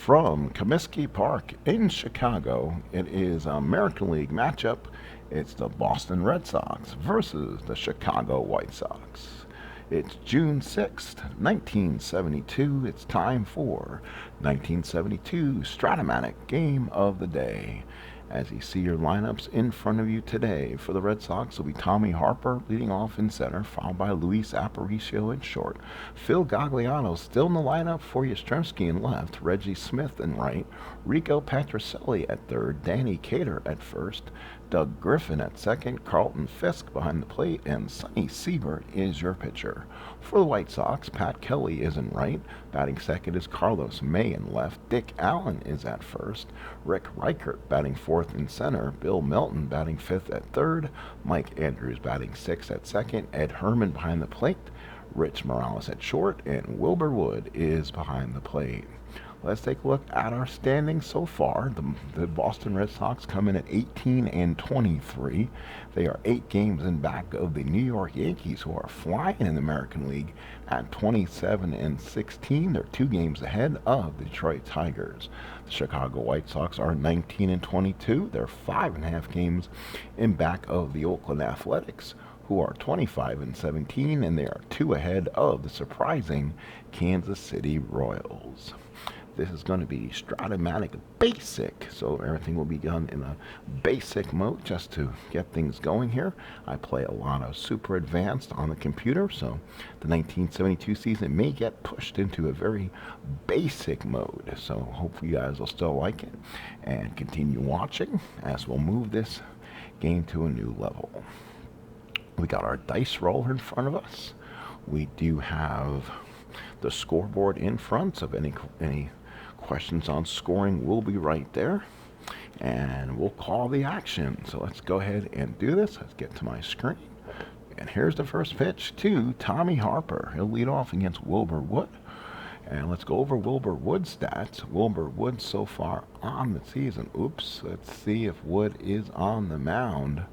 From Comiskey Park in Chicago, it is an American League matchup. It's the Boston Red Sox versus the Chicago White Sox. It's June 6th, 1972. It's time for 1972 Strat O Matic Game of the Day. As you see your lineups in front of you today, for the Red Sox will be Tommy Harper leading off in center, followed by Luis Aparicio in short. Phil Gagliano still in the lineup for Yastrzemski in left, Reggie Smith in right, Rico Petrocelli at third, Danny Cater at first, Doug Griffin at second, Carlton Fisk behind the plate, and Sonny Seibert is your pitcher. For the White Sox, Pat Kelly is in right, batting second is Carlos May in left, Dick Allen is at first, Rick Reichert batting fourth in center, Bill Melton batting fifth at third, Mike Andrews batting sixth at second, Ed Herman behind the plate, Rich Morales at short, and Wilbur Wood is behind the plate. Let's take a look at our standings so far. The Boston Red Sox come in at 18-23. They are 8 games in back of the New York Yankees, who are flying in the American League at 27-16. They're 2 games ahead of the Detroit Tigers. The Chicago White Sox are 19-22. They're 5.5 games in back of the Oakland Athletics, who are 25-17, and they are 2 ahead of the surprising Kansas City Royals. This is going to be Strat O Matic Basic, so everything will be done in a basic mode just to get things going here. I play a lot of Super Advanced on the computer, so the 1972 season may get pushed into a very basic mode. So hopefully you guys will still like it and continue watching as we'll move this game to a new level. We got our dice roller in front of us. We do have the scoreboard in front, so if any questions on scoring will be right there, and we'll call the action. So let's go ahead and do this. Let's get to my screen, and here's the first pitch to Tommy Harper. He'll lead off against Wilbur Wood, and let's go over Wilbur Wood's stats. Wilbur Wood so far on the season. Oops, let's see if Wood is on the mound.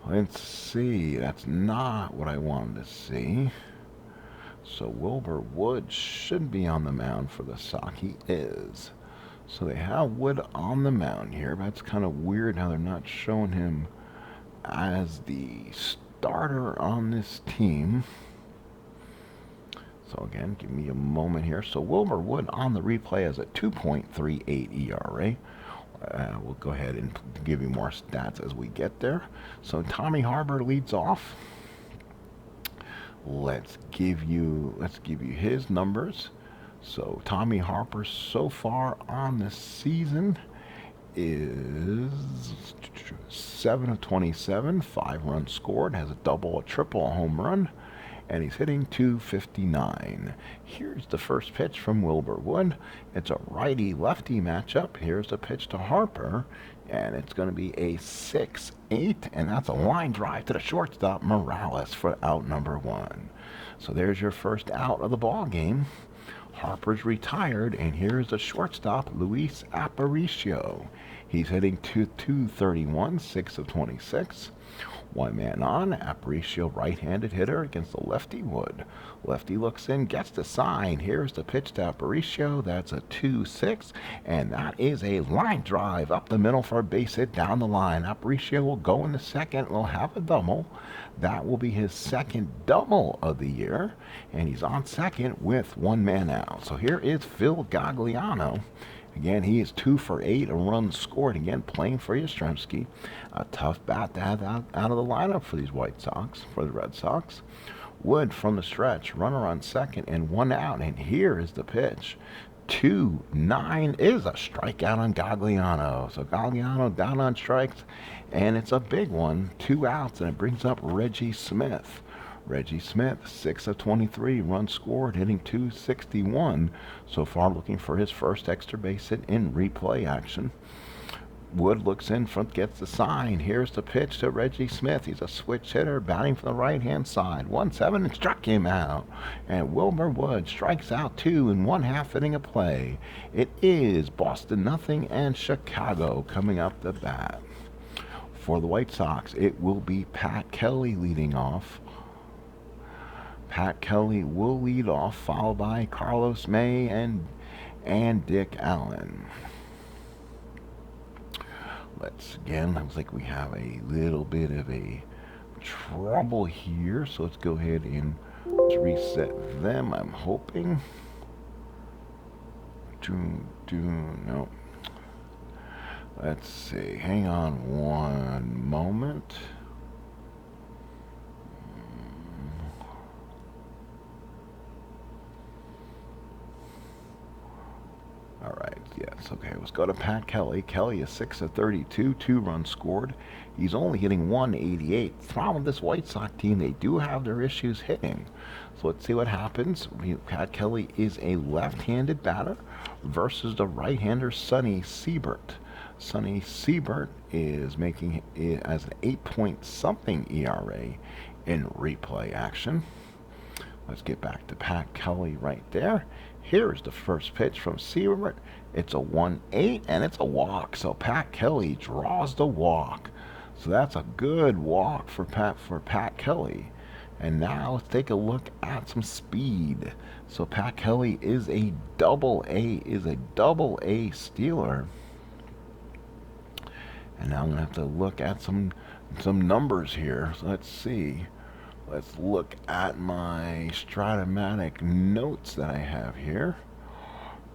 Let's see, that's not what I wanted to see. So Wilbur Wood should be on the mound for the Sox. He is. So they have Wood on the mound here. But it's kind of weird how they're not showing him as the starter on this team. So again, give me a moment here. So Wilbur Wood on the replay has a 2.38 ERA. We'll go ahead and give you more stats as we get there. So Tommy Harper leads off. Let's give you his numbers. So Tommy Harper so far on the season is 7 of 27, 5 runs scored, has a double, a triple, a home run, and he's hitting .259. Here's the first pitch from Wilbur Wood. It's a righty-lefty matchup. Here's the pitch to Harper, and it's going to be a 6-8, and that's a line drive to the shortstop, Morales, for out number 1. So there's your first out of the ball game. Harper's retired, and here's the shortstop, Luis Aparicio. He's hitting .231, 6 of 26. 1 man on, Aparicio, right-handed hitter against the lefty Wood. Lefty looks in, gets the sign. Here's the pitch to Aparicio. That's a 2-6, and that is a line drive up the middle for a base hit down the line. Aparicio will go in the second, will have a double. That will be his second double of the year, and he's on second with 1 man out. So here is Phil Gagliano. Again, he is 2 for 8, a run scored. Again, playing for Yastrzemski. A tough bat to have out of the lineup for these White Sox, for the Red Sox. Wood from the stretch, runner on second and 1 out. And here is the pitch. 2-9 is a strikeout on Gagliano. So Gagliano down on strikes, and it's a big one. 2 outs, and it brings up Reggie Smith. Reggie Smith, 6 of 23, runs scored, hitting .261. So far looking for his first extra base hit in replay action. Wood looks in front, gets the sign. Here's the pitch to Reggie Smith. He's a switch hitter, batting from the right-hand side. 1-7 and struck him out. And Wilbur Wood strikes out 2 in 1/2 inning of play. It is Boston nothing and Chicago coming up the bat. For the White Sox, it will be Pat Kelly leading off. Pat Kelly will lead off, followed by Carlos May and and Dick Allen. Again, looks like we have a little bit of a trouble here, so let's go ahead and reset them. I'm hoping. No. Let's see. Hang on one moment. All right, yes, okay, let's go to Pat Kelly. Kelly is 6 of 32, 2 runs scored. He's only hitting 188. The problem with this White Sox team, they do have their issues hitting. So let's see what happens. Pat Kelly is a left-handed batter versus the right-hander Sonny Seibert. Sonny Seibert is making it as an 8-point-something ERA in replay action. Let's get back to Pat Kelly right there. Here's the first pitch from Seibert. It's a 1-8 and it's a walk. So Pat Kelly draws the walk. So that's a good walk for Pat Kelly. And now let's take a look at some speed. So Pat Kelly is a double A stealer. And now I'm gonna have to look at some numbers here. So let's see. Let's look at my Strat O Matic notes that I have here.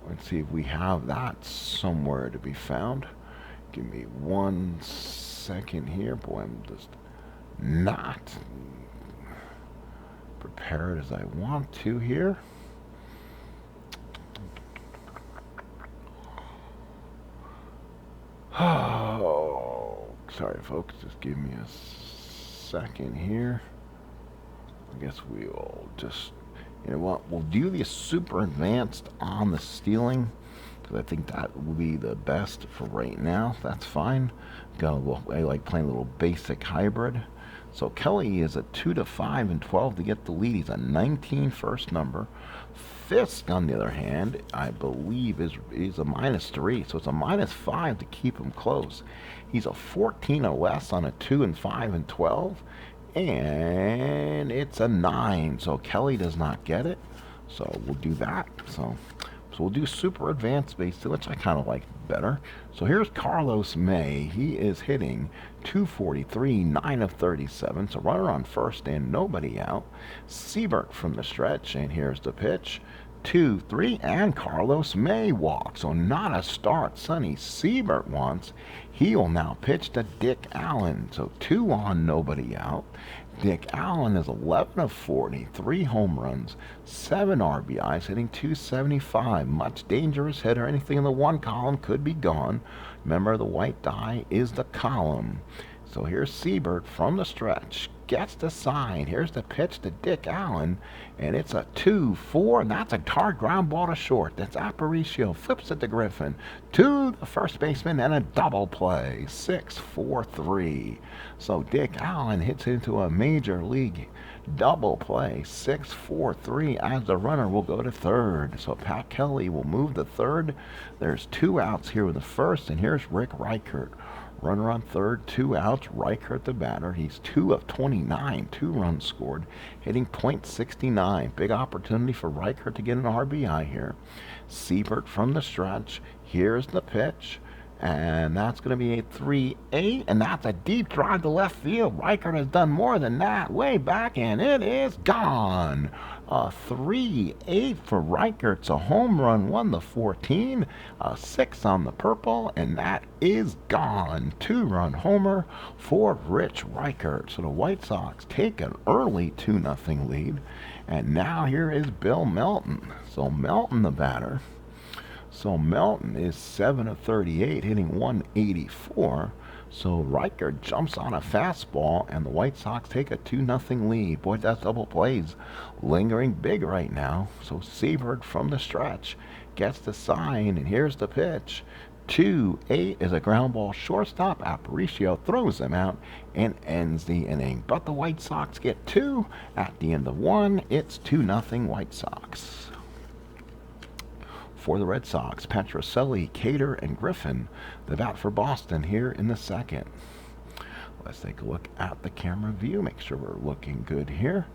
Let's see if we have that somewhere to be found. Give me 1 second here. Boy, I'm just not prepared as I want to here. Oh, sorry folks, just give me a second here. I guess we will just, you know what, we'll do the super advanced on the stealing, because I think that will be the best for right now. That's fine. I like playing a little basic hybrid. So Kelly is a 2 to 5 and 12 to get the lead. He's a 19 first number. Fisk, on the other hand, I believe is a -3, so it's a -5 to keep him close. He's a 14 or less on a 2 and 5 and 12. And it's a 9, so Kelly does not get it. So we'll do that. So we'll do super advanced base, which I kind of like better. So here's Carlos May. He is hitting 243, 9 of 37. So runner on first and nobody out. Seibert from the stretch, and here's the pitch. 2-3, and Carlos May walks. So not a start Sonny Seibert wants. He will now pitch to Dick Allen. So 2 on, nobody out. Dick Allen is 11 of 40, 3 home runs, 7 RBIs, hitting 275. Much dangerous hitter. Anything in the 1 column could be gone. Remember, the white die is the column. So here's Seibert from the stretch. Gets the sign. Here's the pitch to Dick Allen, and it's a 2-4, and that's a hard ground ball to short. That's Aparicio. Flips it to Griffin. To the first baseman, and a double play. 6-4-3. So Dick Allen hits into a major league double play. 6-4-3, as the runner will go to third. So Pat Kelly will move to third. There's 2 outs here with the first, and here's Rick Reichert. Runner on third, 2 outs. Reichert the batter. He's 2 of 29, 2 runs scored, hitting .69. Big opportunity for Reichert to get an RBI here. Seibert from the stretch. Here's the pitch. And that's going to be a 3-8, and that's a deep drive to left field. Reichert has done more than that way back, and it is gone. A 3-8 for Reichert. It's a home run, 1 to 14, a 6 on the purple, and that is gone. 2-run homer for Rich Reichert. So the White Sox take an early 2-0 lead, and now here is Bill Melton. So Melton, the batter. So Melton is 7 of 38, hitting 184. So Reichert jumps on a fastball, and the White Sox take a 2-0 lead. Boy, that double play's lingering big right now. So Seibert from the stretch gets the sign, and here's the pitch. 2-8 is a ground ball shortstop. Aparicio throws him out and ends the inning. But the White Sox get 2 at the end of 1. It's 2-0 White Sox. For the Red Sox, Petrocelli, Cater, and Griffin, the bat for Boston here in the second. Let's take a look at the camera view, make sure we're looking good here.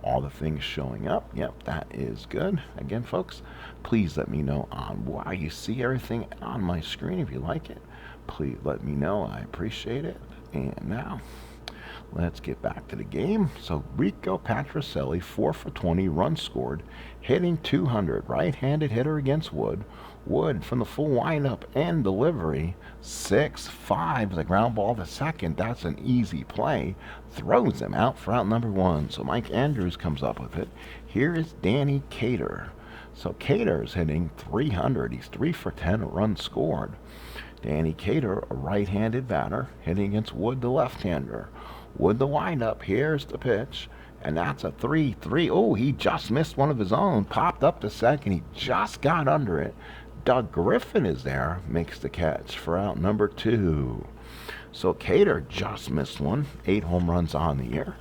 All the things showing up. Yep, that is good. Again, folks, please let me know on why you see everything on my screen. If you like it, please let me know. I appreciate it. And now, let's get back to the game. So Rico Patricelli, 4 for 20, runs scored, hitting 200. Right-handed hitter against Wood. Wood from the full windup and delivery. 6-5, the ground ball to second. That's an easy play. Throws him out for out number 1. So Mike Andrews comes up with it. Here is Danny Cater. So Cater's hitting 300. He's 3 for 10, runs scored. Danny Cater, a right-handed batter, hitting against Wood, the left-hander. Wood the windup. Here's the pitch. And that's a 3-3. Oh, he just missed one of his own. Popped up to second. He just got under it. Doug Griffin is there. Makes the catch for out number 2. So Cater just missed one. 8 home runs on the year.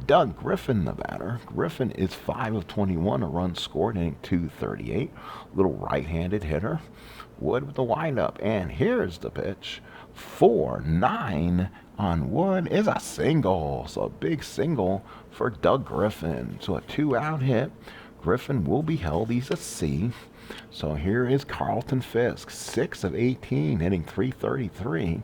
Doug Griffin, the batter. Griffin is 5 of 21. A run scored, hitting 238. Little right-handed hitter. Wood with the windup. And here's the pitch. 4-9 on Wood is a single. So a big single for Doug Griffin. So a 2-out hit. Griffin will be held. He's a C. So here is Carlton Fisk, 6 of 18, hitting 333.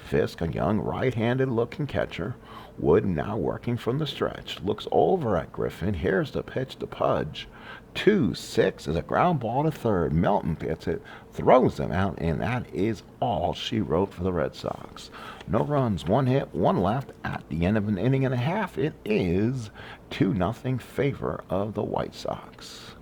Fisk, a young right-handed looking catcher. Wood now working from the stretch. Looks over at Griffin. Here's the pitch to Pudge. 2-6 is a ground ball to third. Melton gets it, throws him out, and that is all she wrote for the Red Sox. No runs, 1 hit, 1 left. At the end of an inning and a half, it is 2-0 favor of the White Sox.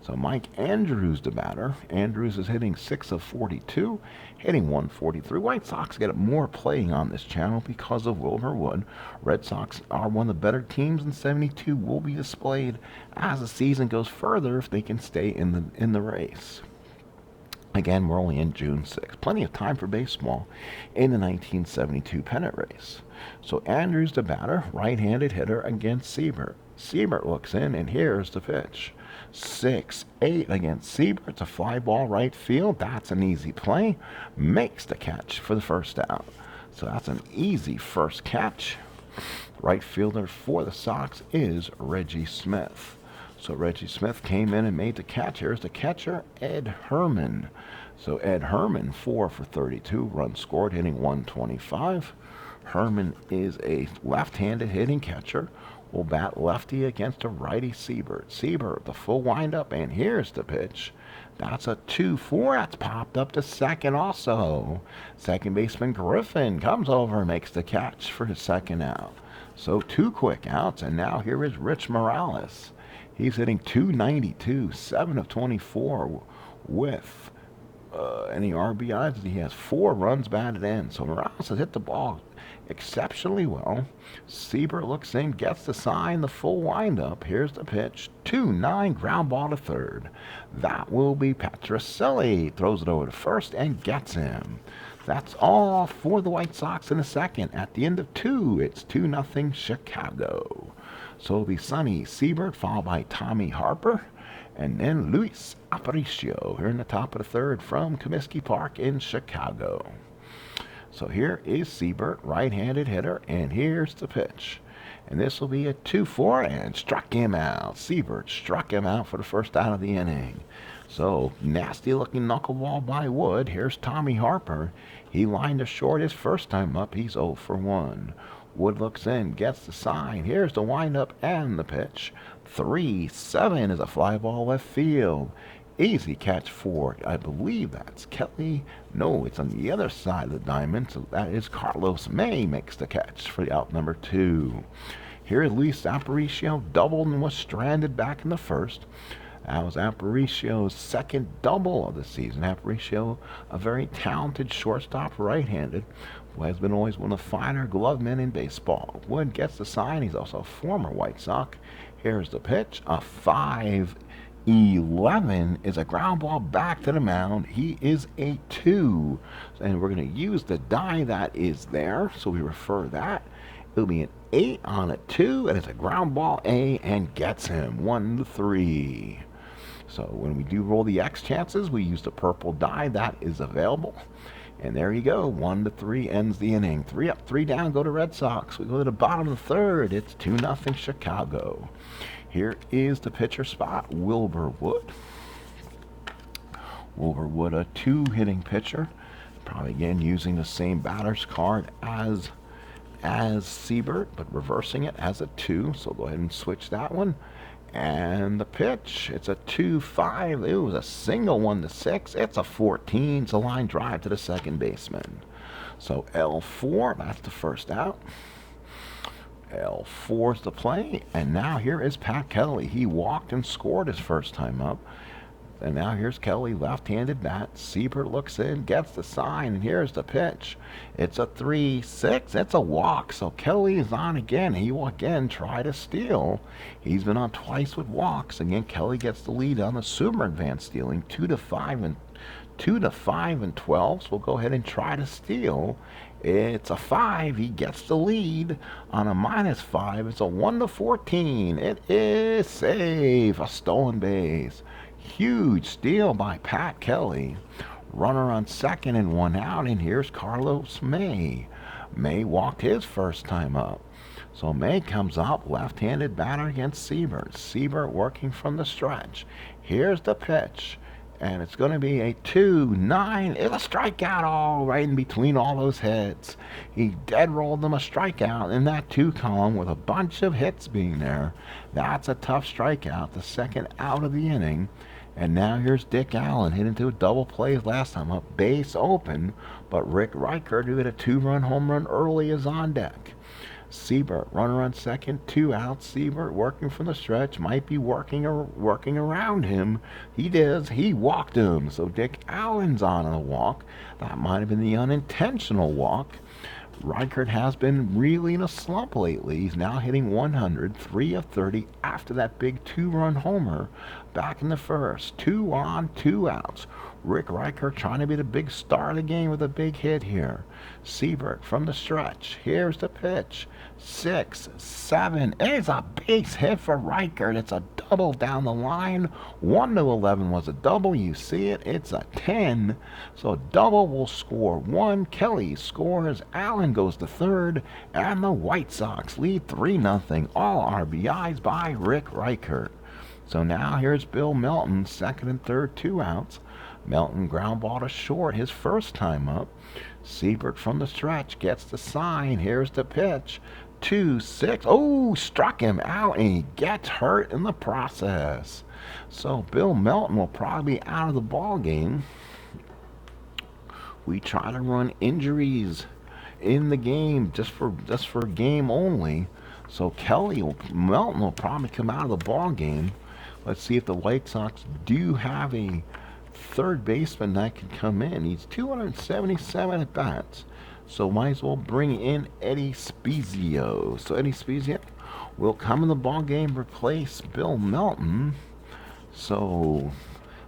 So Mike Andrews, the batter. Andrews is hitting 6 of 42, hitting 143. White Sox get more playing on this channel because of Wilbur Wood. Red Sox are one of the better teams, and 72 will be displayed as the season goes further if they can stay in the race. Again, we're only in June 6th. Plenty of time for baseball in the 1972 pennant race. So Andrews, the batter, right-handed hitter against Seibert. Seibert looks in, and here's the pitch. 6-8 against Seibert. It's a fly ball right field. That's an easy play. Makes the catch for the first out. So that's an easy first catch. Right fielder for the Sox is Reggie Smith. So Reggie Smith came in and made the catch. Here's the catcher, Ed Herman. So Ed Herman, 4 for 32, runs scored, hitting 125. Herman is a left-handed hitting catcher. Will bat lefty against a righty Seibert. Seibert, the full windup, and here's the pitch. That's a 2-4. That's popped up to second also. Second baseman Griffin comes over and makes the catch for his second out. So 2 quick outs, and now here is Rich Morales. He's hitting 292, 7 of 24 with any RBIs. He has 4 runs batted in. So Morales has hit the ball exceptionally well. Seibert looks in, gets the sign, the full windup. Here's the pitch. 2-9, ground ball to third. That will be Patricelli. Throws it over to first and gets him. That's all for the White Sox in the second. At the end of 2, it's 2-0 Chicago. So it'll be Sonny Seibert, followed by Tommy Harper, and then Luis Aparicio here in the top of the third from Comiskey Park in Chicago. So here is Seibert, right-handed hitter, and here's the pitch. And this will be a 2-4, and struck him out. Seibert struck him out for the first out of the inning. So, nasty-looking knuckleball by Wood. Here's Tommy Harper. He lined us short his first time up. He's 0 for 1. Wood looks in, gets the sign. Here's the windup and the pitch. 3-7 is a fly ball left field. Easy catch for, I believe that's Kelly. No, it's on the other side of the diamond. So that is Carlos May makes the catch for the out number 2. Here is Luis Aparicio, doubled and was stranded back in the first. That was Aparicio's second double of the season. Aparicio, a very talented shortstop, right-handed, who has been always one of the finer glove men in baseball. Wood gets the sign. He's also a former White Sox. Here's the pitch. A 5-11 is a ground ball back to the mound. He is a 2. And we're going to use the die that is there, so we refer that. It'll be an 8 on a 2, and it's a ground ball A and gets him. 1-3. So when we do roll the X chances, we use the purple die that is available. And there you go. 1-3 ends the inning. 3 up, 3 down. Go to Red Sox. We go to the bottom of the third. It's 2-0 Chicago. Here is the pitcher spot. Wilbur Wood. Wilbur Wood, a 2-hitting pitcher. Probably again using the same batter's card as Seibert, but reversing it as a 2. So go ahead and switch that one. And the pitch, it's a 2-5. It was a single 1-6. It's a 14. It's a line drive to the second baseman. So L4, that's the first out. L4's the play. And now here is Pat Kelly. He walked and scored his first time up. And now here's Kelly, left-handed bat. Seibert looks in, gets the sign, and here's the pitch. It's a 3-6. It's a walk. So Kelly is on again. He will again try to steal. He's been on twice with walks. Again, Kelly gets the lead on the super advanced stealing, 2-5 and 12. So we'll go ahead and try to steal. It's a 5. He gets the lead on a -5. It's a 1-14. It is safe. A stolen base. Huge steal by Pat Kelly. Runner on second and 1 out, and here's Carlos May. May walked his first time up. So May comes up, left-handed batter against Seibert. Seibert working from the stretch. Here's the pitch, and it's going to be a 2-9. It's a strikeout all right in between all those hits. He dead rolled them a strikeout in that 2 column with a bunch of hits being there. That's a tough strikeout, the second out of the inning. And now here's Dick Allen, hit into a double play last time up, base open, but Rick Reichert, who hit a 2-run home run early, is on deck. Seibert, runner on second, 2 outs. Seibert working from the stretch, might be working around him. He does. He walked him. So Dick Allen's on a walk. That might have been the unintentional walk. Reichert has been really in a slump lately. He's now hitting 100, 3 of 30 after that big 2-run homer back in the first. 2 on, 2 outs. Rick Reichert trying to be the big star of the game with a big hit here. Seibert from the stretch. Here's the pitch. 6-7. It's a base hit for Reichert. It's a double down the line. 1-11 was a double. You see it. It's a 10. So double will score 1. Kelly scores. Allen goes to third. And the White Sox lead 3-0. All RBIs by Rick Reichert. So now here's Bill Melton, second and third, 2 outs. Melton ground ball to short his first time up. Seibert from the stretch gets the sign. Here's the pitch. 2-6. Oh, struck him out, and he gets hurt in the process. So Bill Melton will probably be out of the ball game. We try to run injuries in the game just for game only. So Melton will probably come out of the ball game. Let's see if the White Sox do have a third baseman that can come in. He's 277 at bats. So might as well bring in Eddie Spezio. So Eddie Spezio will come in the ball game, replace Bill Melton. So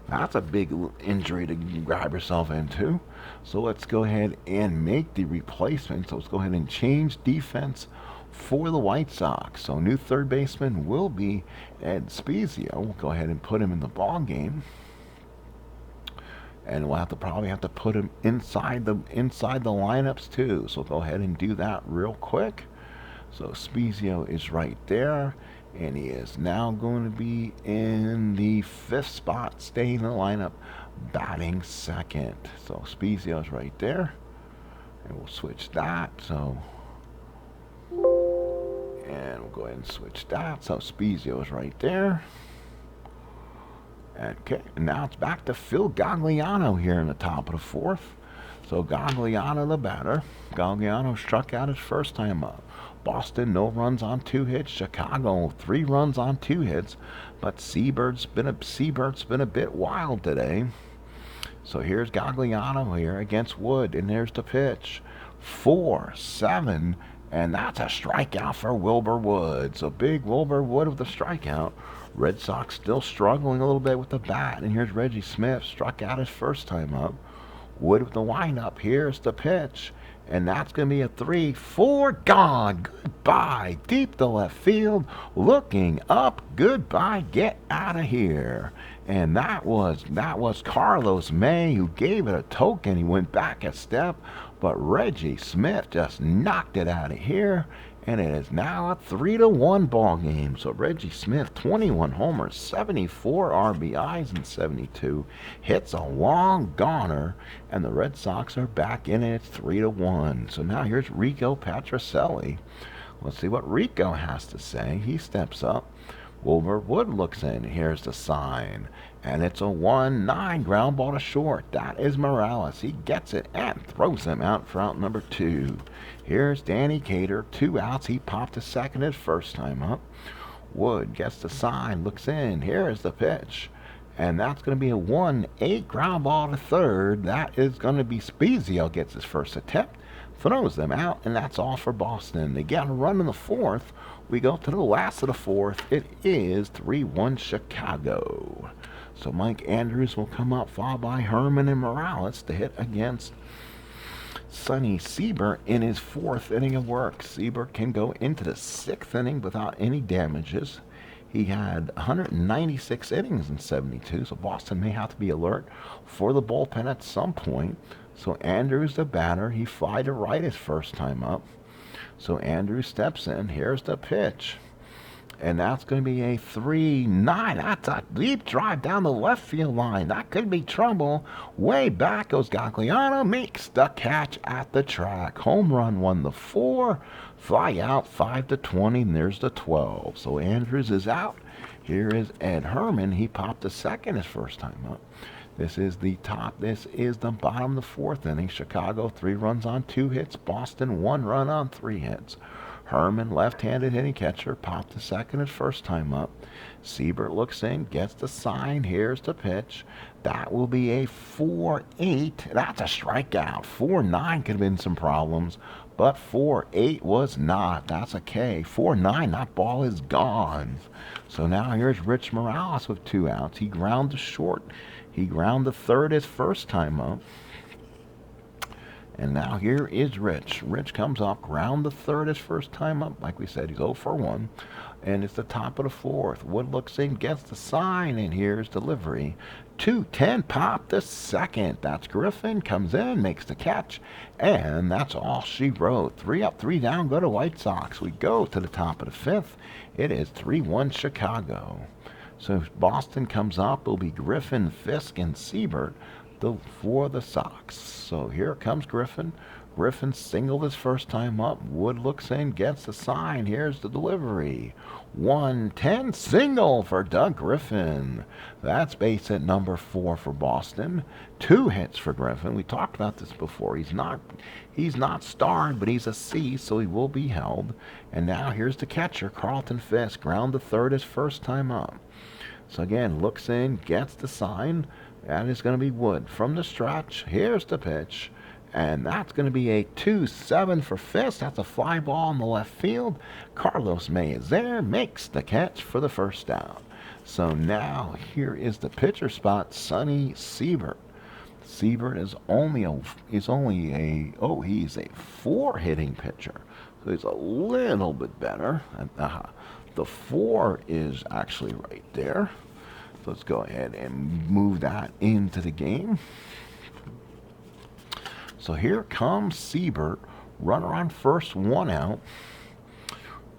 that's a big injury to grab yourself into. So let's go ahead and make the replacement. So let's go ahead and change defense for the White Sox. So new third baseman will be Ed Spezio. We'll go ahead and put him in the ball game. And we'll probably have to put him inside the lineups too. So go ahead and do that real quick. So Spezio is right there, and he is now going to be in the 5th spot, staying in the lineup, batting second. So Spezio is right there, and we'll switch that. And we'll go ahead and switch that. So Spezio is right there. Okay, and now it's back to Phil Gagliano here in the top of the 4th. So Gagliano the batter. Gagliano struck out his first time up. Boston, no runs on 2 hits. Chicago, 3 runs on 2 hits. But Seibert's been a bit wild today. So here's Gagliano here against Wood, and there's the pitch. 4-7, and that's a strikeout for Wilbur Wood. So big Wilbur Wood with a strikeout. Red Sox still struggling a little bit with the bat. And here's Reggie Smith, struck out his first time up. Wood with the windup. Here's the pitch. And that's going to be a 3-4. Gone. Goodbye. Deep to left field. Looking up. Goodbye. Get out of here. And that was Carlos May who gave it a token. He went back a step, but Reggie Smith just knocked it out of here. And it is now a 3-1 ball game. So Reggie Smith, 21 homers, 74 RBIs, and 72 hits, a long goner, and the Red Sox are back in it. It's 3-1. So now here's Rico Patricelli. Let's see what Rico has to say. He steps up. Wilbur Wood looks in. Here's the sign. And it's a 1-9 ground ball to short. That is Morales. He gets it and throws him out for out number 2. Here's Danny Cater. 2 outs. He popped to second his first time up. Wood gets the sign. Looks in. Here's the pitch. And that's going to be a 1-8 ground ball to third. That is going to be Spezio gets his first attempt. Throws them out. And that's all for Boston. They get a run in the fourth. We go to the last of the fourth. It is 3-1 Chicago. So Mike Andrews will come up, followed by Herman and Morales to hit against Sonny Seibert in his 4th inning of work. Seibert can go into the 6th inning without any damages. He had 196 innings in 72, so Boston may have to be alert for the bullpen at some point. So Andrews, the batter, he fly to right his first time up. So Andrews steps in. Here's the pitch. And that's going to be a 3-9. That's a deep drive down the left field line. That could be trouble. Way back goes Gagliano. Makes the catch at the track. Home run won the 4. Fly out 5-20. And there's the 12. So Andrews is out. Here is Ed Herman. He popped to second his first time up. This is the top. This is the bottom of the 4th inning. Chicago 3 runs on 2 hits. Boston 1 run on 3 hits. Herman, left-handed hitting catcher, popped to second his first time up. Seibert looks in, gets the sign. Here's the pitch. That will be a 4-8. That's a strikeout. 4-9 could have been some problems, but 4-8 was not. That's a K. 4-9, that ball is gone. So now here's Rich Morales with 2 outs. He ground to short. He ground to third his first time up. And now here is Rich. Rich comes up, ground the third his first time up. Like we said, he's 0 for 1. And it's the top of the 4th. Wood looks in, gets the sign, and here's delivery. 2-10, pop the second. That's Griffin, comes in, makes the catch. And that's all she wrote. 3 up, 3 down, go to White Sox. We go to the top of the 5th. It is 3-1 Chicago. So if Boston comes up, it'll be Griffin, Fisk, and Seibert for the Sox. So here comes Griffin. Griffin singled his first time up. Wood looks in, gets the sign. Here's the delivery. 1-10 single for Doug Griffin. That's base hit number 4 for Boston. 2 hits for Griffin. We talked about this before. He's not starred, but he's a C, so he will be held. And now here's the catcher, Carlton Fisk. Ground to third his first time up. So again, looks in, gets the sign. That is going to be Wood from the stretch. Here's the pitch. And that's going to be a 2-7 for Fisk. That's a fly ball in the left field. Carlos May is there, makes the catch for the first down. So now here is the pitcher spot, Sonny Seibert. Seibert is he's a 4 hitting pitcher. So he's a little bit better. The 4 is actually right there. So let's go ahead and move that into the game. So here comes Seibert. Runner on first, 1 out.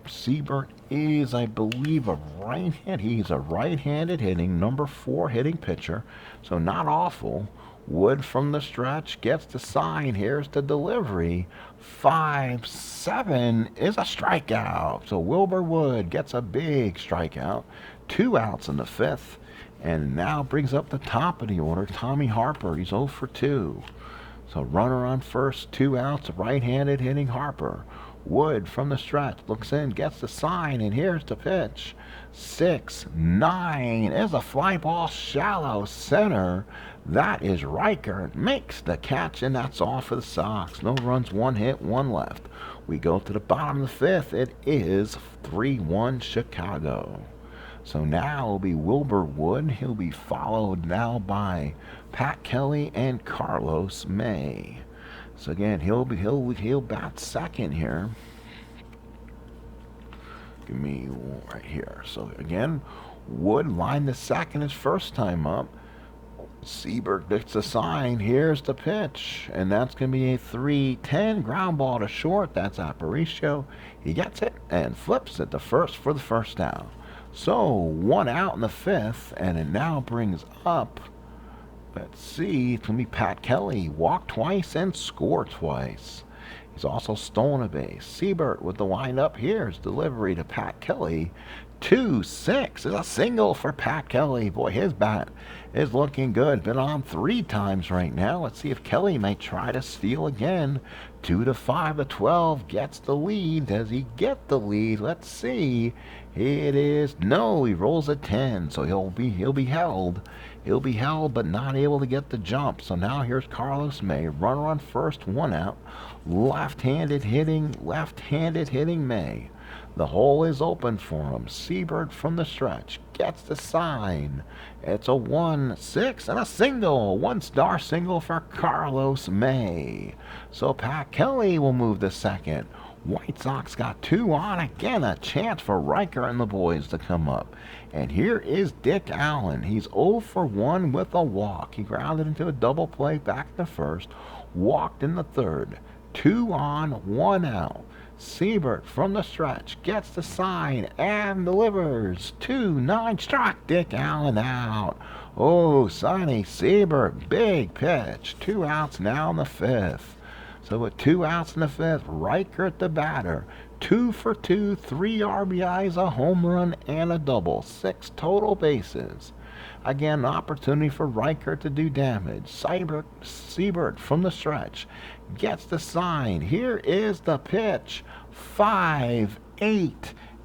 Seibert is, I believe, a right-handed. He's a right-handed hitting, number 4 hitting pitcher. So not awful. Wood from the stretch gets the sign. Here's the delivery. 5-7 is a strikeout. So Wilbur Wood gets a big strikeout. 2 outs in the 5th. And now brings up the top of the order, Tommy Harper. He's 0 for 2. So runner on first, 2 outs, right-handed hitting Harper. Wood from the stretch looks in, gets the sign, and here's the pitch. 6-9 is a fly ball, shallow center. That is Riker. Makes the catch, and that's all for the Sox. No runs, 1 hit, 1 left. We go to the bottom of the 5th. It is 3-1 Chicago. So now it'll be Wilbur Wood. He'll be followed now by Pat Kelly and Carlos May. So again, he'll bat second here. Give me right here. So again, Wood lined the second his first time up. Seibert gets the sign. Here's the pitch, and that's going to be a 3-10 ground ball to short. That's Aparicio. He gets it and flips it to first for the first down. So 1 out in the 5th, and it now brings up, let's see, it's going to be Pat Kelly. Walk twice and score twice. He's also stolen a base. Seibert with the windup. Here's delivery to Pat Kelly. 2-6 is a single for Pat Kelly. Boy, his bat is looking good. Been on 3 times right now. Let's see if Kelly may try to steal again. 2-5 to 12 gets the lead. Does he get the lead? Let's see. It is no. He rolls a 10, so he'll be held. He'll be held, but not able to get the jump. So now here's Carlos May. Runner on first, 1 out. Left-handed hitting May. The hole is open for him. Seibert from the stretch gets the sign. It's a 1-6 and a single. 1-star single for Carlos May. So Pat Kelly will move to second. White Sox got 2 on. Again, a chance for Riker and the boys to come up. And here is Dick Allen. He's 0 for 1 with a walk. He grounded into a double play back to first. Walked in the 3rd. 2 on, 1 out. Seibert from the stretch gets the sign and delivers. 2-9 struck Dick Allen out. Oh, Sonny Seibert, big pitch. 2 outs now in the 5th. So with 2 outs in the 5th, Riker at the batter. 2 for 2, 3 RBIs, a home run, and a double. 6 total bases. Again, an opportunity for Riker to do damage. Seibert from the stretch gets the sign. Here is the pitch. 5-8.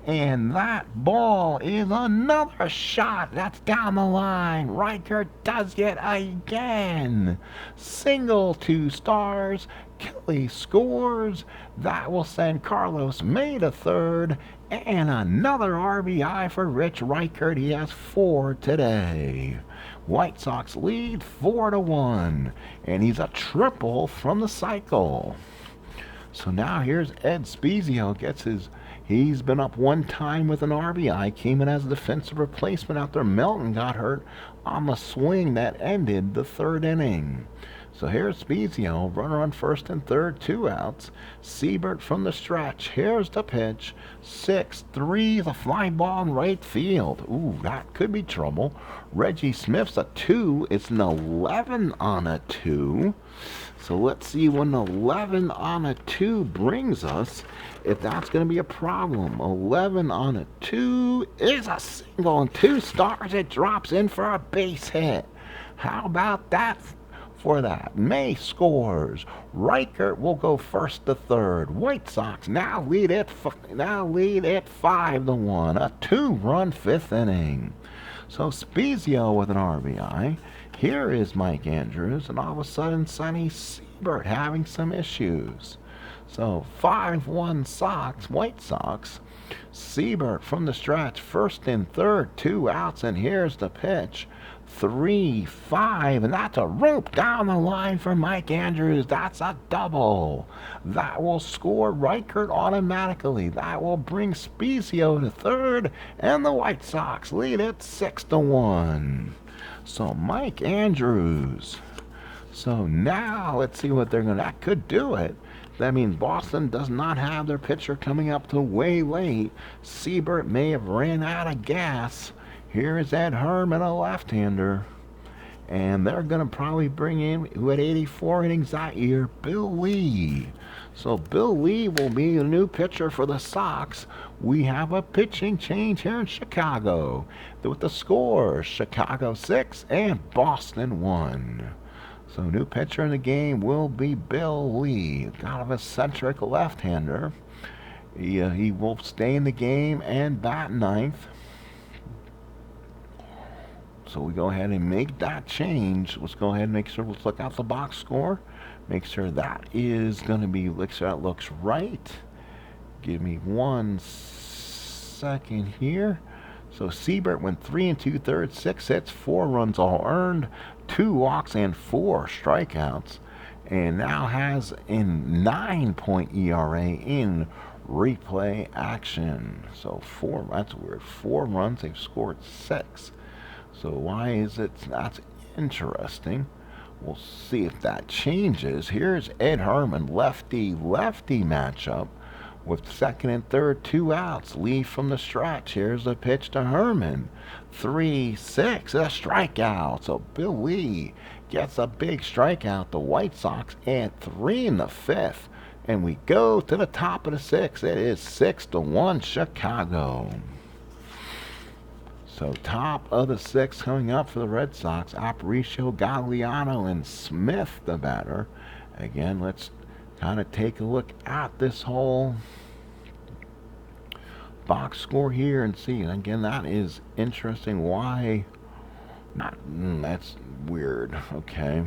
And that ball is another shot. That's down the line. Riker does it again. Single, 2 stars. Kelly scores. That will send Carlos May to third. And another RBI for Rich Riker. He has 4 today. White Sox lead 4-1. And he's a triple from the cycle. So now here's Ed Spezio. He's been up 1 time with an RBI. Came in as a defensive replacement after Melton got hurt on the swing that ended the 3rd inning. So here's Spezio, runner on first and third, 2 outs. Seibert from the stretch. Here's the pitch. 6-3, the fly ball in right field. Ooh, that could be trouble. Reggie Smith's a 2. It's an 11 on a 2. So let's see what an 11 on a 2 brings us, if that's going to be a problem. 11 on a 2 is a single, and 2 stars. It drops in for a base hit. How about that? For that, May scores. Riker will go first to third. White Sox now lead at 5-1. A 2-run 5th inning. So Spezio with an RBI. Here is Mike Andrews, and all of a sudden Sonny Seibert having some issues. So 5-1 Sox, White Sox. Seibert from the stretch, first and third, 2 outs, and here's the pitch. 3-5, and that's a rope down the line for Mike Andrews. That's a double. That will score Riker automatically. That will bring Spezio to third, and the White Sox lead it 6-1. So Mike Andrews. So now let's see what that could do it. That means Boston does not have their pitcher coming up till way late. Seibert may have ran out of gas. Here is Ed Herman, a left-hander. And they're going to probably bring in, who had 84 innings that year, Bill Lee. So Bill Lee will be the new pitcher for the Sox. We have a pitching change here in Chicago. With the scores, Chicago 6 and Boston 1. So new pitcher in the game will be Bill Lee, kind of eccentric left-hander. He will stay in the game and bat 9th. So we go ahead and make that change. Let's go ahead and make sure, let's look out the box score. Make sure that is going to be, make sure that looks right. Give me 1 second here. So Seibert went 3 2/3, 6 hits, 4 runs all earned, 2 walks and 4 strikeouts. and now has a 9-point ERA in replay action. So that's weird. 4 runs, they've scored 6. So why is it? That's interesting. We'll see if that changes. Here's Ed Herman, lefty-lefty matchup with second and third, 2 outs. Lee from the stretch. Here's the pitch to Herman. 3-6, a strikeout. So Bill Lee gets a big strikeout. The White Sox add 3 in the 5th. And we go to the top of the 6th. It is 6-1 Chicago. So top of the 6th coming up for the Red Sox. Aparicio, Gagliano, and Smith, the batter. Again, let's kind of take a look at this whole box score here and see. And again, that is interesting. Why not? That's weird. Okay.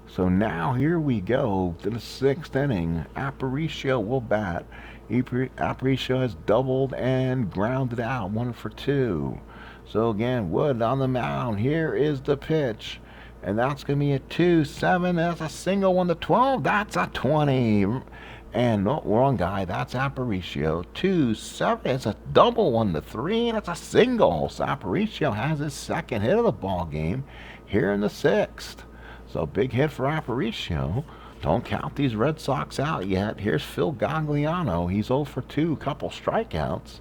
So now here we go to the 6th inning. Aparicio will bat. Aparicio has doubled and grounded out, 1 for 2. So again, Wood on the mound. Here is the pitch. And that's going to be a 2-7. That's a single 1-12. That's a 20. And no, wrong guy. That's Aparicio. 2-7. It's a double 1-3. And it's a single. So Aparicio has his second hit of the ball game here in the 6th. So big hit for Aparicio. Don't count these Red Sox out yet. Here's Phil Gagliano. He's 0 for 2, couple strikeouts.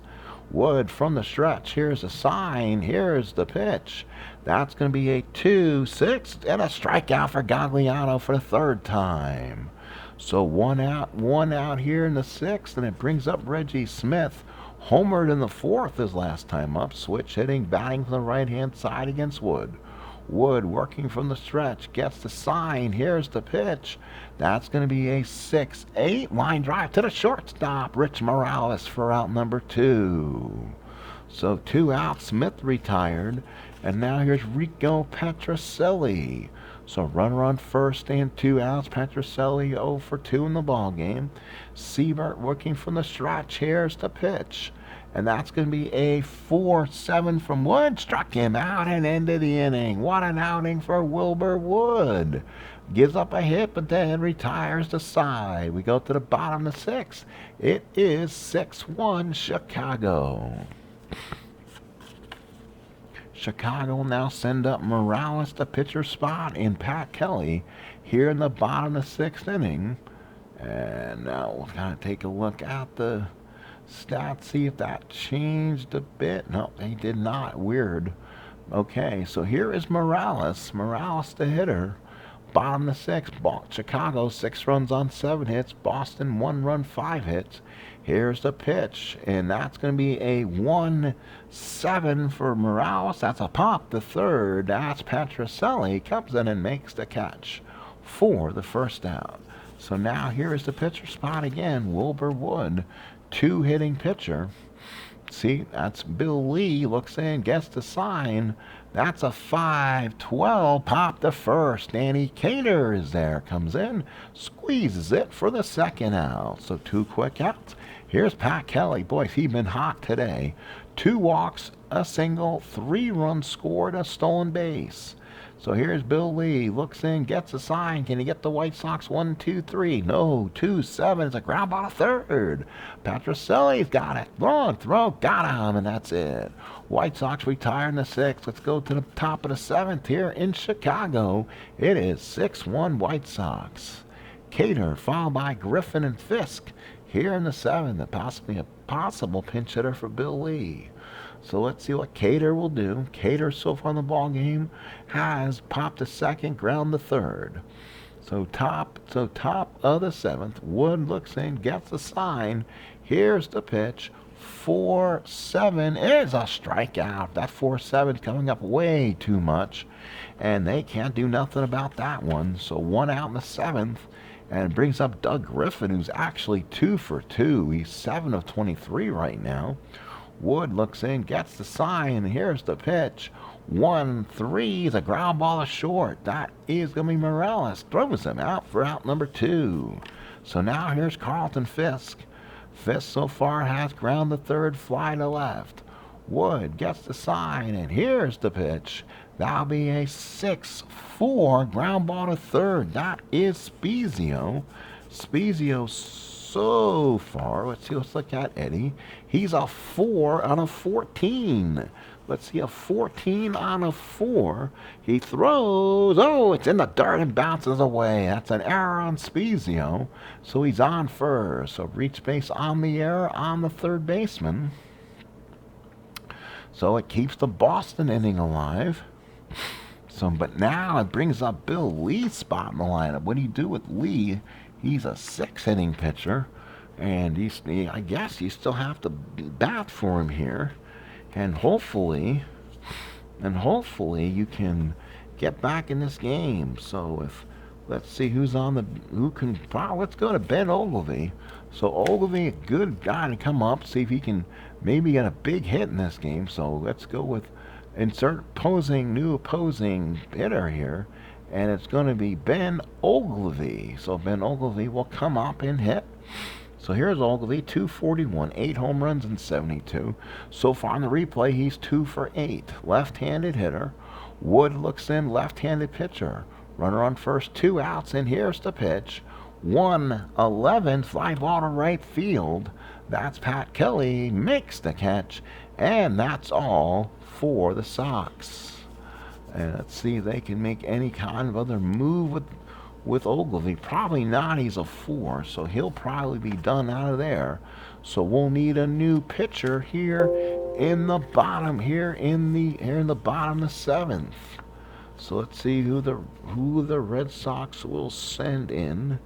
Wood from the stretch. Here's a sign. Here's the pitch. That's going to be a 2-6 and a strikeout for Gagliano for the 3rd time. So one out here in the 6th, and it brings up Reggie Smith. Homered in the 4th his last time up. Switch hitting, batting from the right-hand side against Wood. Wood working from the stretch, gets the sign. Here's the pitch. That's going to be a 6-8 line drive to the shortstop. Rich Morales for out number 2. So 2 outs, Smith retired. And now here's Rico Petrocelli. So runner on first and 2 outs. Petrocelli 0 for 2 in the ball game. Seibert working from the stretch. Here's the pitch. And that's going to be a 4-7 from Wood. Struck him out and ended the inning. What an outing for Wilbur Wood. Gives up a hit, but then retires the side. We go to the bottom of the 6th. It is 6-1 Chicago. Chicago will now send up Morales to pitcher spot in Pat Kelly here in the bottom of the 6th inning. And now we'll kind of take a look at the stats, see if that changed a bit. No, they did not. Weird. Okay, so here is Morales. Morales the hitter. Bottom of the 6th. Chicago 6 runs on 7 hits. Boston 1 run 5 hits. Here's the pitch, and that's going to be a 1-7 for Morales. That's a pop the 3rd. That's Petrocelli. Comes in and makes the catch for the 1st out. So now here is the pitcher spot again. Wilbur Wood. 2 hitting pitcher. See, that's Bill Lee. Looks in, gets the sign. That's a 5-12. Pop the 1st. Danny Cater is there. Comes in, squeezes it for the 2nd out. So 2 quick outs. Here's Pat Kelly. Boy, he's been hot today. 2 walks, a single, 3 runs scored, a stolen base. So here's Bill Lee, looks in, gets a sign. Can he get the White Sox 1-2-3? No, 2-7. It's a ground ball to 3rd. Petrocelli's got it. Long throw, got him, and that's it. White Sox retire in the 6th. Let's go to the top of the 7th here in Chicago. It is 6-1 White Sox. Cater, followed by Griffin and Fisk here in the 7th. Possibly a possible pinch hitter for Bill Lee. So let's see what Cater will do. Cater so far in the ball game has popped a 2nd, ground the 3rd. So top of the 7th. Wood looks in, gets the sign. Here's the pitch. 4-7 is a strikeout. That 4-7 coming up way too much, and they can't do nothing about that one. So 1 out in the 7th, and it brings up Doug Griffin, who's actually 2 for 2. He's 7 of 23 right now. Wood looks in, gets the sign, and here's the pitch. 1-3, the ground ball is short. That is going to be Morales. Throws him out for out number 2. So now here's Carlton Fisk. Fisk so far has ground the 3rd, fly to left. Wood gets the sign, and here's the pitch. That'll be a 6-4 ground ball to third. That is Spezio. Spezio so far. Let's look at Eddie. He's a 4 out of 14. Let's see, a 14 on a 4. He throws. Oh, it's in the dirt and bounces away. That's an error on Spezio. So he's on first. So reach base on the error on the third baseman. So it keeps the Boston inning alive. So, but now it brings up Bill Lee's spot in the lineup. What do you do with Lee? He's a 6-inning pitcher. And I guess you still have to bat for him here. And hopefully you can get back in this game. So let's see who can, let's go to Ben Ogilvy. So Ogilvy, a good guy to come up, see if he can maybe get a big hit in this game. So let's go with insert new opposing hitter here. And it's going to be Ben Ogilvy. So Ben Ogilvy will come up and hit. So here's Ogilvy, 241, 8 home runs and 72. So far in the replay, he's 2 for 8. Left-handed hitter. Wood looks in, left-handed pitcher. Runner on first, 2 outs, and here's the pitch. 1-11, fly ball to right field. That's Pat Kelly, makes the catch, and that's all for the Sox. And let's see if they can make any kind of other move with Ogilvy. Probably not. He's a 4, so he'll probably be done out of there. So we'll need a new pitcher here in the bottom, here in the bottom of the 7th. So let's see who the Red Sox will send in.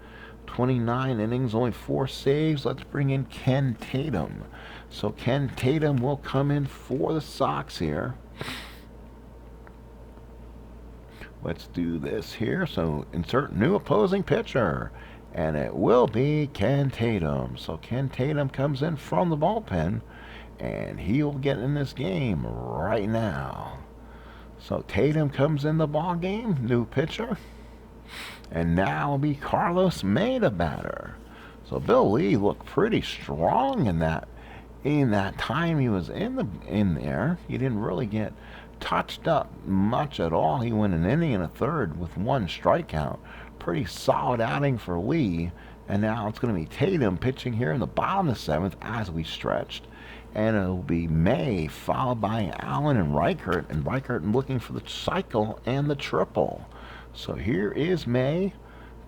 29 innings, only 4 saves. Let's bring in Ken Tatum. So Ken Tatum will come in for the Sox here. Let's do this here. So insert new opposing pitcher. And it will be Ken Tatum. So Ken Tatum comes in from the bullpen. And he'll get in this game right now. So Tatum comes in the ball game. New pitcher. And now it'll be Carlos May, the batter. So Bill Lee looked pretty strong in that time he was in there. He didn't really get touched up much at all. He went an inning and a third with 1 strikeout. Pretty solid outing for Lee. And now it's going to be Tatum pitching here in the bottom of the 7th as we stretched. And it'll be May followed by Allen and Reichert. And Reichert looking for the cycle and the triple. So here is May.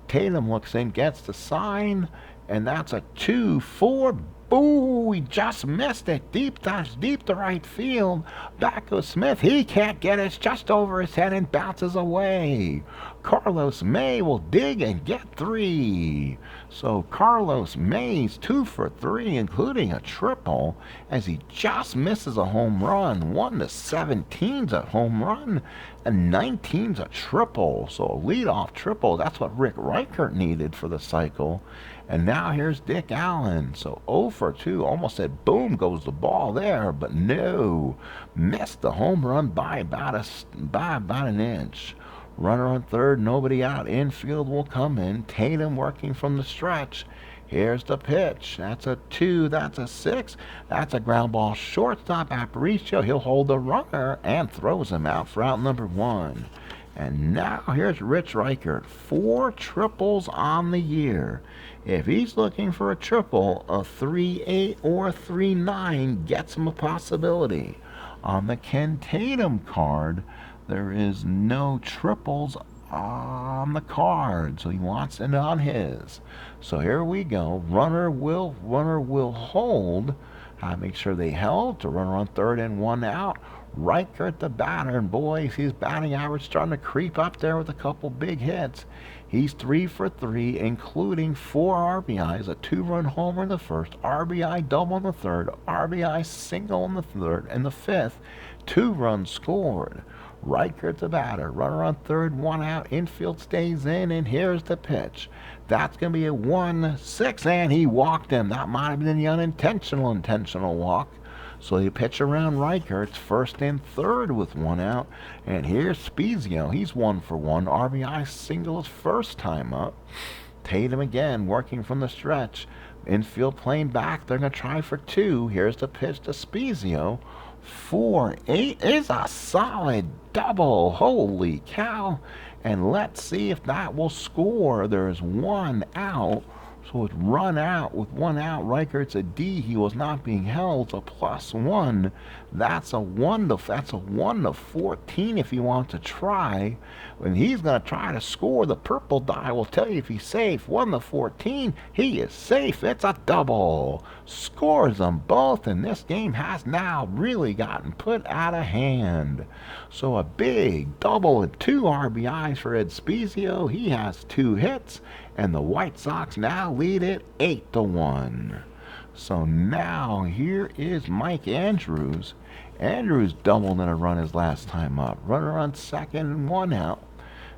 Tatum looks in, gets the sign. And that's a 2-4. Boo! He just missed it. Deep to right field. Back goes Smith. He can't get it. It's just over his head and bounces away. Carlos May will dig and get 3. So Carlos May's 2 for 3, including a triple, as he just misses a home run. 1-17's a home run, and 19's a triple. So a leadoff triple. That's what Rick Reichert needed for the cycle. And now here's Dick Allen. So 0 for 2. Almost said boom goes the ball there, but no. Missed the home run by about an inch. Runner on third, nobody out. Infield will come in. Tatum working from the stretch. Here's the pitch. That's a 2. That's a 6. That's a ground ball. Shortstop Aparicio. He'll hold the runner and throws him out for out number 1. And now here's Rich Reichert. 4 triples on the year. If he's looking for a triple, a 3-8 or a 3-9 gets him a possibility. On the Ken Tatum card, there is no triples on the card, so he wants it on his. So here we go. Runner will hold. Make sure they held to runner on third and 1 out. Reichert the batter, and boy, his batting average starting to creep up there with a couple big hits. He's 3 for 3, including 4 RBIs, a 2-run homer in the first, RBI double in the third, RBI single in the third, and the 5th, 2 runs scored. Reichert the batter, runner on third, 1 out, infield stays in, and here's the pitch. That's going to be a 1-6, and he walked him. That might have been the intentional walk. So you pitch around Reichert's first and third with 1 out. And here's Spezio. He's 1 for 1. RBI single his first time up. Tatum again working from the stretch. Infield playing back. They're going to try for 2. Here's the pitch to Spezio. 4-8 is a solid double. Holy cow. And let's see if that will score. There's one out. So it's run out with one out. Reichert's a D. He was not being held. So +1. That's a 1 to 14 if you want to try. When he's going to try to score, the purple die will tell you if he's safe. 1 to 14. He is safe. It's a double. Scores them both, and this game has now really gotten put out of hand. So a big double and 2 RBIs for Ed Spezio. He has 2 hits, and the White Sox now lead it 8 to 1. So now here is Mike Andrews. Andrews doubled in a run his last time up. Runner on second and 1 out.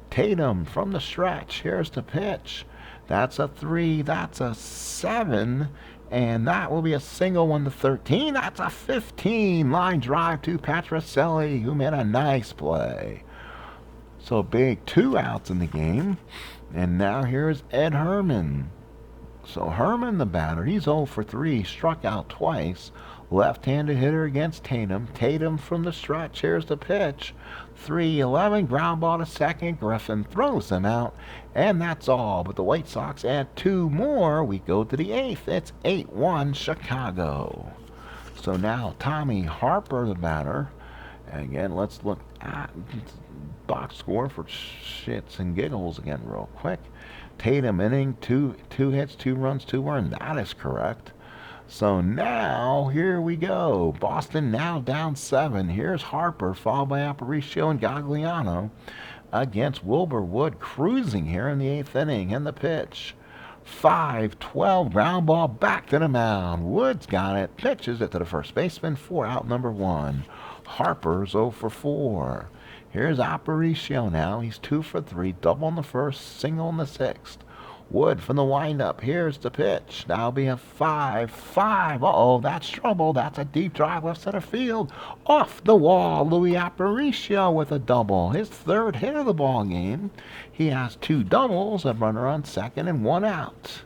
Tatum from the stretch. Here's the pitch. That's a 3. That's a 7. And that will be a single. 1 to 13. That's a 15. Line drive to Patricelli, who made a nice play. So big 2 outs in the game. And now here's Ed Herman. So Herman, the batter, he's 0 for 3. Struck out twice. Left-handed hitter against Tatum. Tatum from the stretch. Here's the pitch. 3-11. Ground ball to second. Griffin throws them out. And that's all. But the White Sox add 2 more. We go to the 8th. It's 8-1 Chicago. So now Tommy Harper, the batter. And again, let's look at box score for shits and giggles again real quick. Tatum inning, 2 hits, 2 runs, 2 earned. That is correct. So now, here we go. Boston now down 7. Here's Harper, followed by Aparicio and Gagliano against Wilbur Wood, cruising here in the 8th inning. And the pitch. 5-12, ground ball back to the mound. Wood's got it, pitches it to the first baseman, 4 out number 1. Harper's 0 for 4. Here's Aparicio now. He's 2 for 3, double in the first, single in the 6th. Wood from the windup. Here's the pitch. That'll be a 5-5. Uh-oh, that's trouble. That's a deep drive left center field. Off the wall, Louis Aparicio with a double. His 3rd hit of the ball game. He has 2 doubles, a runner on second, and 1 out.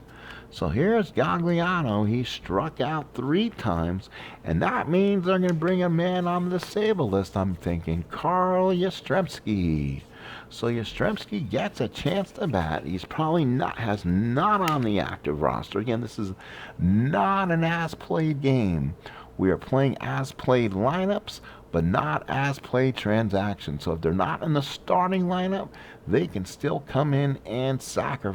So here's Gagliano. He struck out 3 times, and that means they're going to bring a man on the disabled list, I'm thinking. Carl Yastrzemski. So Yastrzemski gets a chance to bat. He's probably not on the active roster. Again, this is not an as-played game. We are playing as-played lineups, but not as-played transactions. So if they're not in the starting lineup, they can still come in and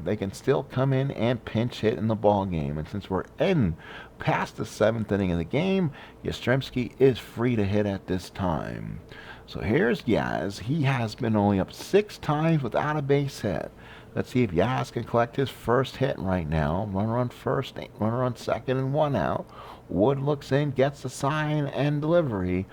they can still come in and pinch hit in the ball game. And since we're in past the 7th inning of the game, Yastrzemski is free to hit at this time. So here's Yaz. He has been only up 6 times without a base hit. Let's see if Yaz can collect his first hit right now. Runner on first, runner on second, and 1 out. Wood looks in, gets the sign and delivery.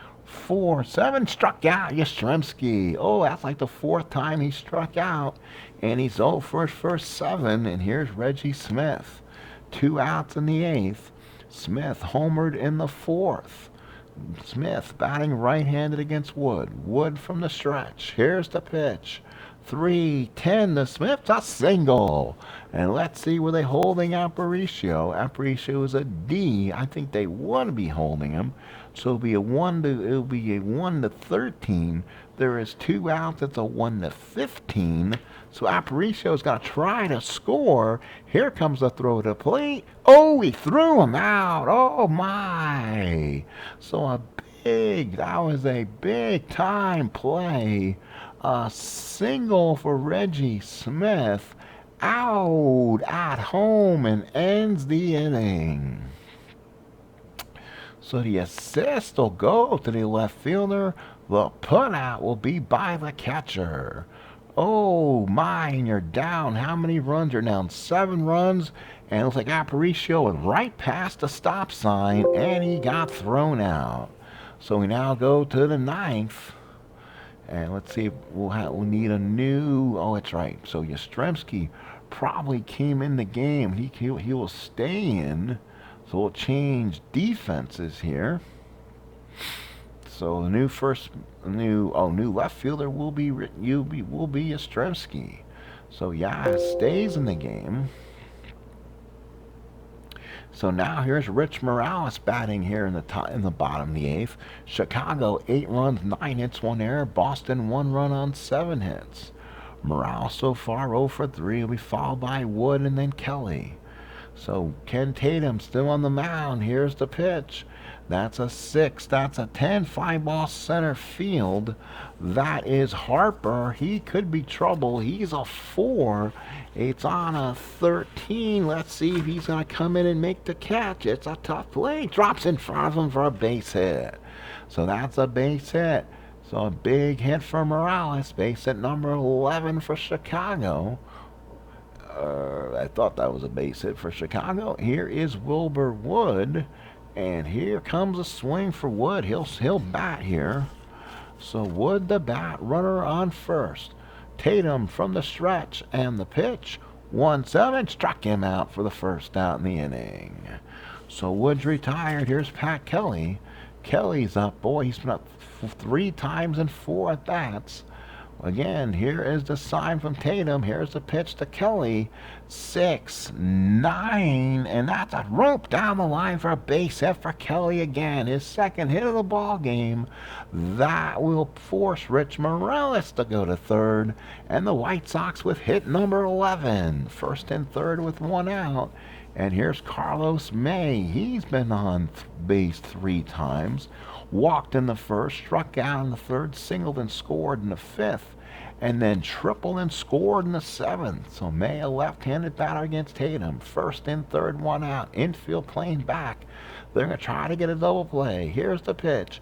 4-7, struck out Yastrzemski. Oh, that's like the 4th time he struck out. And he's 0 for his first 7. And here's Reggie Smith. 2 outs in the 8th. Smith homered in the 4th. Smith batting right-handed against Wood. Wood from the stretch. Here's the pitch. 3-10 to Smith, a single. And let's see, were they holding Aparicio? Aparicio is a D. I think they want to be holding him. So it'll be a 1 to 13. There is 2 outs. It's a 1 to 15. So Aparicio's got to try to score. Here comes the throw to the plate. Oh, he threw him out. Oh my. So that was a big time play. A single for Reggie Smith out at home and ends the inning. So the assist will go to the left fielder. The putout will be by the catcher. Oh my, and you're down. How many runs? You're down 7 runs. And it looks like Aparicio went right past the stop sign and he got thrown out. So we now go to the 9th. And let's see if we'll need a new. Oh, that's right. So Yastrzemski probably came in the game. He will stay in. So we'll change defenses here. So the new left fielder will be Yastrzemski. So Yaz stays in the game. So now here's Rich Morales batting here in the bottom of the eighth. Chicago 8 runs, 9 hits, 1 error. Boston 1 run on 7 hits. Morales so far 0 for 3. Will be followed by Wood and then Kelly. So Ken Tatum still on the mound. Here's the pitch. That's a 6. That's a 10. Fly ball center field. That is Harper. He could be trouble. He's a 4. It's on a 13. Let's see if he's going to come in and make the catch. It's a tough play. Drops in front of him for a base hit. So that's a base hit. So a big hit for Morales. Base hit number 11 for Chicago. I thought that was a base hit for Chicago. Here is Wilbur Wood. And here comes a swing for Wood. He'll bat here. So Wood the bat, runner on first. Tatum from the stretch and the pitch. 1-7, struck him out for the first out in the inning. So Wood's retired. Here's Pat Kelly. Kelly's up. Boy, he's been up 3 times in 4 at bats. Again, here is the sign from Tatum. Here's the pitch to Kelly. 6-9, and that's a rope down the line for a base hit for Kelly again. His second hit of the ball game. That will force Rich Morales to go to third, and the White Sox with hit number 11. First and third with 1 out. And here's Carlos May. He's been on base 3 times. Walked in the first, struck out in the third, singled and scored in the fifth, and then tripled and scored in the 7th. So May, a left-handed batter against Tatum. First and third, 1 out. Infield playing back. They're going to try to get a double play. Here's the pitch.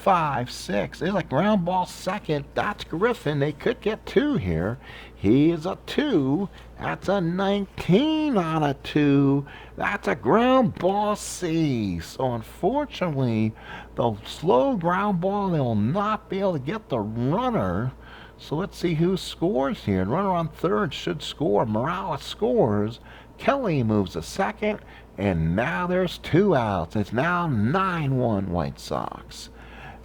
5-6. There's a ground ball second. That's Griffin. They could get 2 here. He is a 2. That's a 19 on a 2. That's a ground ball C. So unfortunately, the slow ground ball, they will not be able to get the runner. So let's see who scores here. Runner on third should score. Morales scores. Kelly moves to second. And now there's 2 outs. It's now 9-1 White Sox.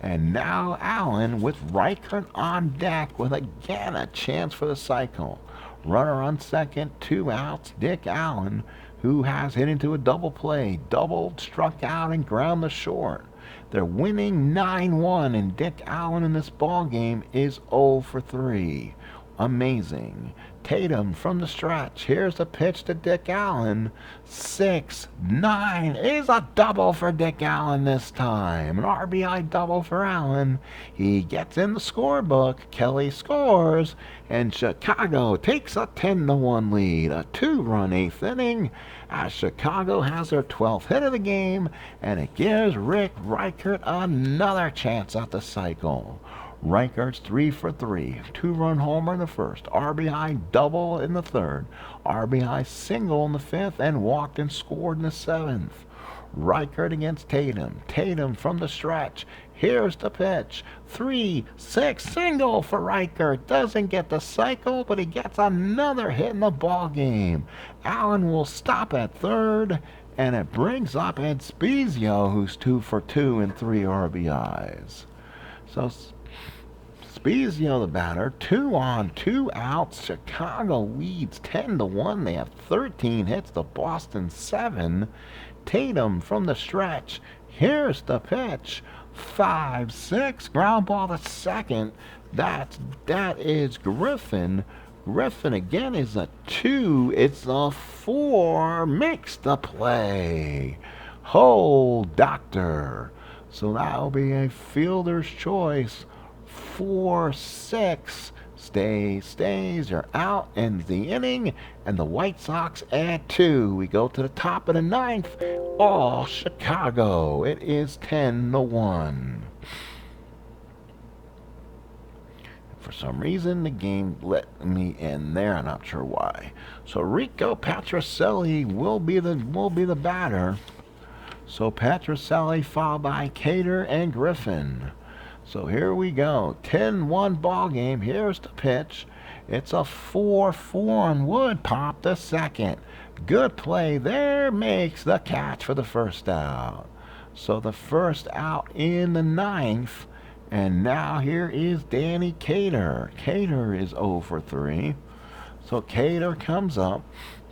And now Allen with Reichert on deck with again a chance for the cycle. Runner on second, 2 outs. Dick Allen, who has hit into a double play, doubled, struck out, and ground the short. They're winning 9-1, and Dick Allen in this ball game is 0 for 3. Amazing. Tatum from the stretch. Here's the pitch to Dick Allen. 6-9 is a double for Dick Allen this time. An RBI double for Allen. He gets in the scorebook. Kelly scores. And Chicago takes a 10-1 lead. A 2-run 8th inning as Chicago has their 12th hit of the game. And it gives Rick Reichert another chance at the cycle. Reichert's 3 for 3. 2-run homer in the first. RBI double in the third. RBI single in the fifth. And walked and scored in the 7th. Reichert against Tatum. Tatum from the stretch. Here's the pitch. 3-6 single for Reichert. Doesn't get the cycle, but he gets another hit in the ball game. Allen will stop at third. And it brings up Ed Spezio, who's 2 for 2 and 3 RBIs. So Spezio, the batter, 2 on, 2 outs. Chicago leads 10-1. They have 13 hits to Boston 7. Tatum from the stretch. Here's the pitch. 5-6. Ground ball to second. That is Griffin. Griffin again is a 2. It's a 4. Makes the play. Hold, doctor. So that'll be a fielder's choice. 4-6. Stays. You're out. Ends the inning. And the White Sox add 2. We go to the top of the 9th. All Chicago. It is 10-1. For some reason, the game let me end there. I'm not sure why. So Rico Patricelli will be the batter. So Patricelli followed by Cater and Griffin. So here we go. 10-1 ball game. Here's the pitch. It's a 4-4 on Wood. Pop the second. Good play there. Makes the catch for the first out. So the first out in the 9th. And now here is Danny Cater. Cater is 0 for 3. So Cater comes up.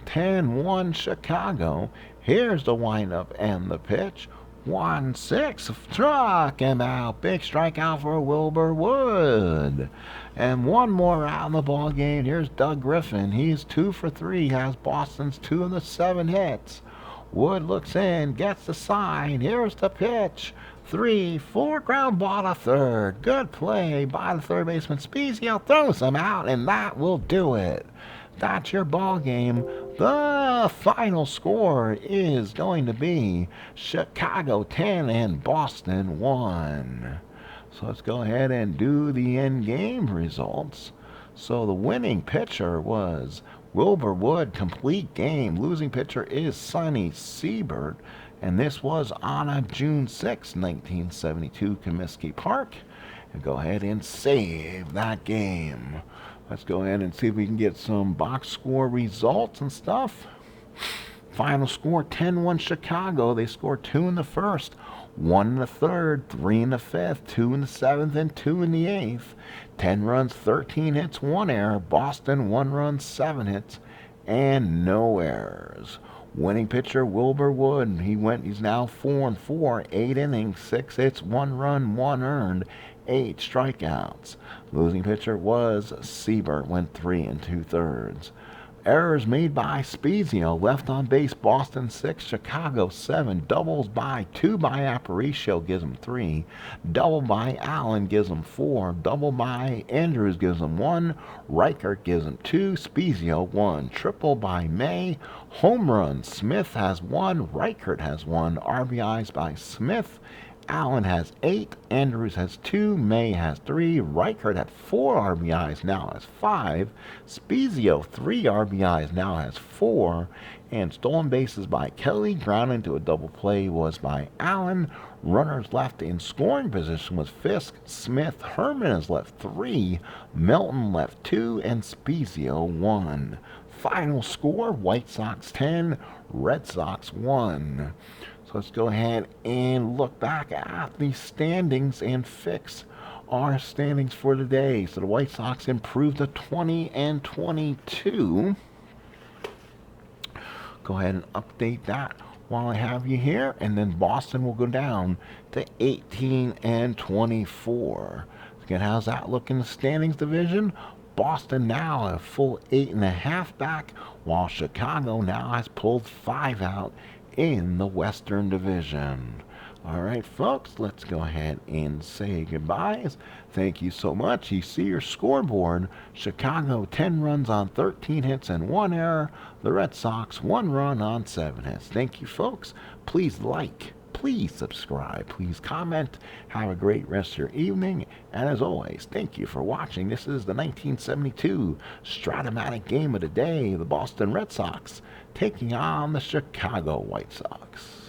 10-1 Chicago. Here's the windup and the pitch. 1-6, struck him out. Big strikeout for Wilbur Wood. And one more out in the ball game. Here's Doug Griffin. He's 2 for 3. Has Boston's 2 of the 7 hits. Wood looks in, gets the sign. Here's the pitch. 3-4, ground ball to third. Good play by the third baseman. Spezia throws him out, and that will do it. That's your ball game. The final score is going to be Chicago 10 and Boston 1. So let's go ahead and do the end game results. So the winning pitcher was Wilbur Wood, complete game. Losing pitcher is Sonny Seibert. And this was on a June 6, 1972, Comiskey Park. And go ahead and save that game. Let's go ahead and see if we can get some box score results and stuff. Final score 10-1 Chicago. They scored 2 in the first, 1 in the third, 3 in the fifth, 2 in the seventh, and 2 in the eighth. 10 runs, 13 hits, 1 error. Boston 1 run, 7 hits, and no errors. Winning pitcher Wilbur Wood. He's now 4-4, 8 innings, 6 hits, 1 run, 1 earned, 8 strikeouts. Losing pitcher was Seibert, went 3 2/3. Errors made by Spezia, left on base Boston 6, Chicago 7. Doubles by 2 by Aparicio gives him 3. Double by Allen gives him 4. Double by Andrews gives him 1. Reichert gives him 2. Spezia 1. Triple by May. Home run. Smith has 1. Reichert has 1. RBIs by Smith. Allen has 8, Andrews has 2, May has 3, Reichert had 4 RBIs, now has 5, Spezia 3 RBIs, now has 4, and stolen bases by Kelly. Ground into a double play was by Allen. Runners left in scoring position was Fisk, Smith, Herman has left 3, Melton left 2, and Spezia 1. Final score, White Sox 10, Red Sox 1. So let's go ahead and look back at the standings and fix our standings for today. So the White Sox improved to 20 and 22. Go ahead and update that while I have you here. And then Boston will go down to 18 and 24. Again, how's that look in the standings division? Boston now a full 8.5 back, while Chicago now has pulled 5 out in the Western Division. All right, folks, let's go ahead and say goodbyes. Thank you so much. You see your scoreboard. Chicago 10 runs on 13 hits and 1 error. The Red Sox 1 run on 7 hits. Thank you, folks. Please like, please subscribe, please comment. Have a great rest of your evening. And as always, thank you for watching. This is the 1972 Strat O Matic game of the day. The Boston Red Sox taking on the Chicago White Sox.